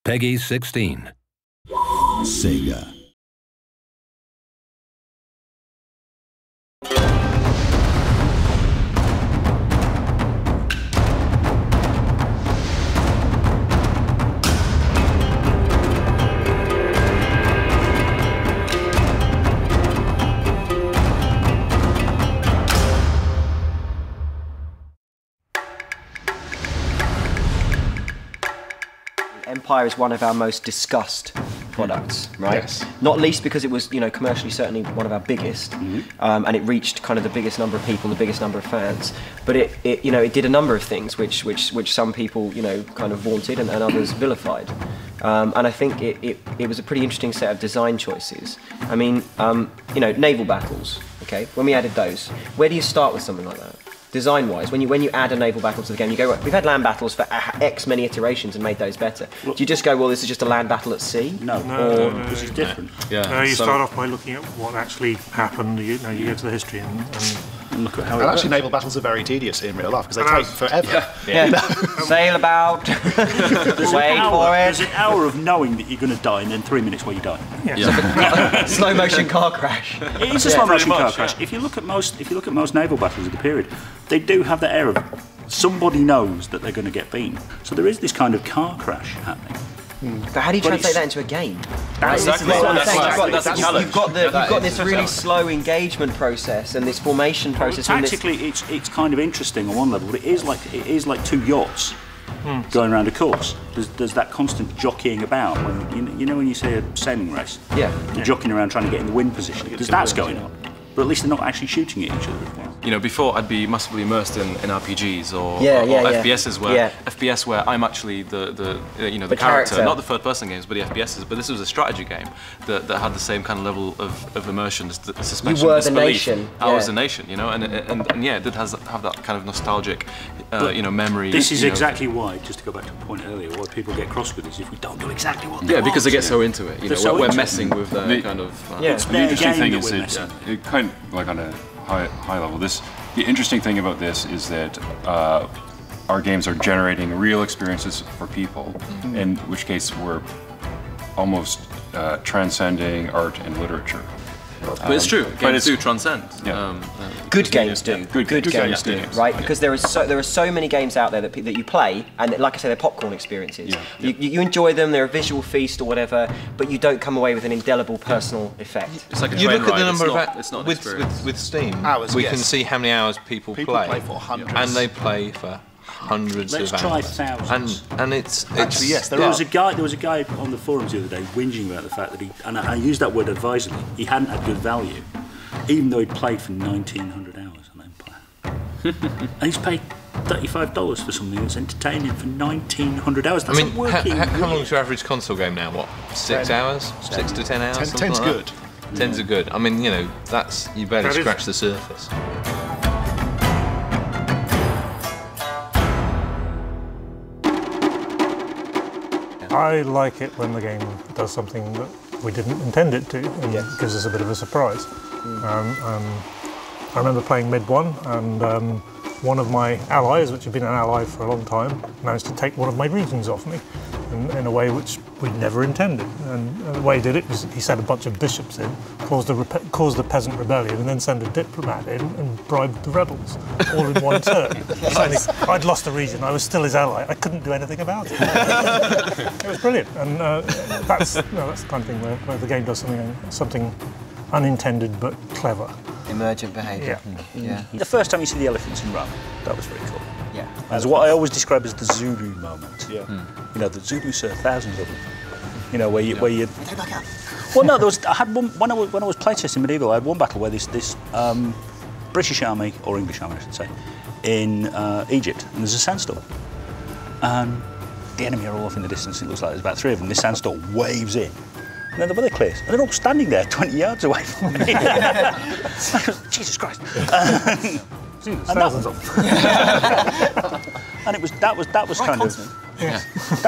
Peggy 16. Sega. Empire is one of our most discussed products, right? Yes. Not least because it was, commercially certainly one of our biggest, and it reached kind of the biggest number of people, the biggest number of fans. But it did a number of things which some people, kind of vaunted and others vilified. And I think it was a pretty interesting set of design choices. I mean, naval battles. Okay, when we added those, where do you start with something like that? Design-wise, when you add a naval battle to the game, you go, we've had land battles for X many iterations and made those better. Do you just go, well, this is just a land battle at sea? No, this is different. Yeah. You start off by looking at what actually happened. You go to the history and look at how. And actually, naval battles are very tedious in real life because they take forever. Yeah. Sail about. Wait for it. There's an hour of knowing that you're going to die, and then 3 minutes where you die. Yeah. Slow motion car crash. It is a slow motion car crash. If you look at most naval battles of the period, they do have the air of somebody knows that they're going to get beaten. So there is this kind of car crash happening. But how do you translate that into a game? Exactly. That's a challenge. You've got this really slow engagement process and this formation process. Tactically, it's kind of interesting on one level, but it is like two yachts going around a course. There's that constant jockeying about when when you see a sailing race. Yeah. You're jockeying around trying to get in the wind position. That's going on. But at least they're not actually shooting at each other. Before I'd be massively immersed in RPGs or FPSs where I'm actually the character, not the third person games, but the FPSs. But this was a strategy game that had the same kind of level of immersion, the suspension of disbelief. Nation. I was the nation, and yeah, it did have that kind of nostalgic, memory. This is exactly why, just to go back to the point earlier, why people get cross with us if we don't do exactly what they want. Because they get so into it. We're messing with their kind of. The interesting thing is it kind of like on a high level. The interesting thing about this is that our games are generating real experiences for people, in which case we're almost transcending art and literature. But it's true. Games do transcend. Yeah. Good games do. Good games do. Right? Because there are so many games out there that you play, and like I say, they're popcorn experiences. Yeah. You enjoy them. They're a visual feast or whatever, but you don't come away with an indelible personal effect. It's like a you train look at ride. the number It's not with Steam. Hours, we can see how many hours people play for hundreds, and they play for hundreds Let's of try hours. thousands. And it's actually yes. There was a guy on the forums the other day whinging about the fact that and I use that word advisedly, he hadn't had good value, even though he'd played for 1,900 hours on Empire. And he's paid $35 for something that's entertaining for 1,900 hours. That's how long is your average console game now? What, 6 hours? 6 to 10 hours? 10's good. 10's are good. I mean, that's you barely scratch the surface. I like it when the game does something that we didn't intend it to and gives us a bit of a surprise. I remember playing Mid 1 and one of my allies, which had been an ally for a long time, managed to take one of my regions off me in a way which we'd never intended. And the way he did it was he sent a bunch of bishops in, caused a peasant rebellion, and then sent a diplomat in and bribed the rebels, all in one turn. Suddenly, I'd lost a region, I was still his ally, I couldn't do anything about it. It was brilliant, and that's the kind of thing where the game does something unintended but clever. Emergent behaviour. Yeah. The first time you see the elephants in Rome, that was very cool. Yeah. As what I always describe as the Zulu moment. Yeah. The Zulus are thousands of them. Where you. Well, no, I had one when I was playtesting medieval. I had one battle where this British army or English army, I should say, in Egypt, and there's a sandstorm, and the enemy are all off in the distance. It looks like there's about 3 of them. This sandstorm waves in. And then the weather clears, and they're all standing there 20 yards away from me. Jesus Christ! Thousands of them. And that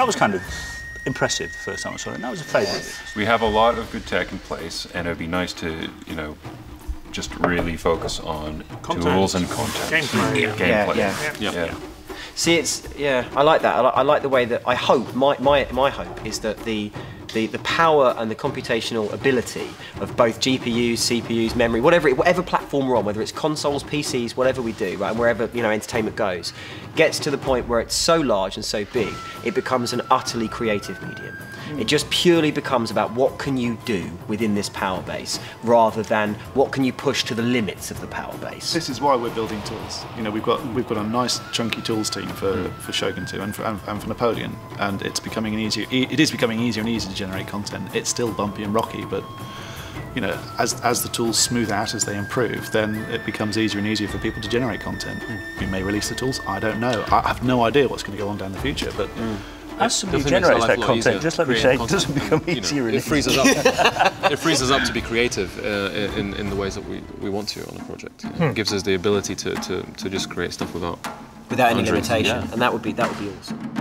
was kind of impressive the first time I saw it. And that was a favourite. We have a lot of good tech in place, and it'd be nice to just really focus on tools and content. Gameplay. Gameplay. Yeah. See, I like that. I like the way that I hope. My hope is that the power and the computational ability of both GPUs, CPUs, memory, whatever platform we're on, whether it's consoles, PCs, whatever we do, right, and wherever entertainment goes, gets to the point where it's so large and so big, it becomes an utterly creative medium. It just purely becomes about what can you do within this power base, rather than what can you push to the limits of the power base. This is why we're building tools. We've got a nice chunky tools team for Shogun 2 and for Napoleon, and it is becoming easier and easier to generate content. It's still bumpy and rocky, but as the tools smooth out, as they improve, then it becomes easier and easier for people to generate content. We may release the tools. I don't know. I have no idea what's going to go on down the future, but. As somebody generates that content, just let me say, it doesn't become easier. It frees us up. It frees us up to be creative in the ways that we want to on a project. It gives us the ability to just create stuff without any limitation, and that would be awesome.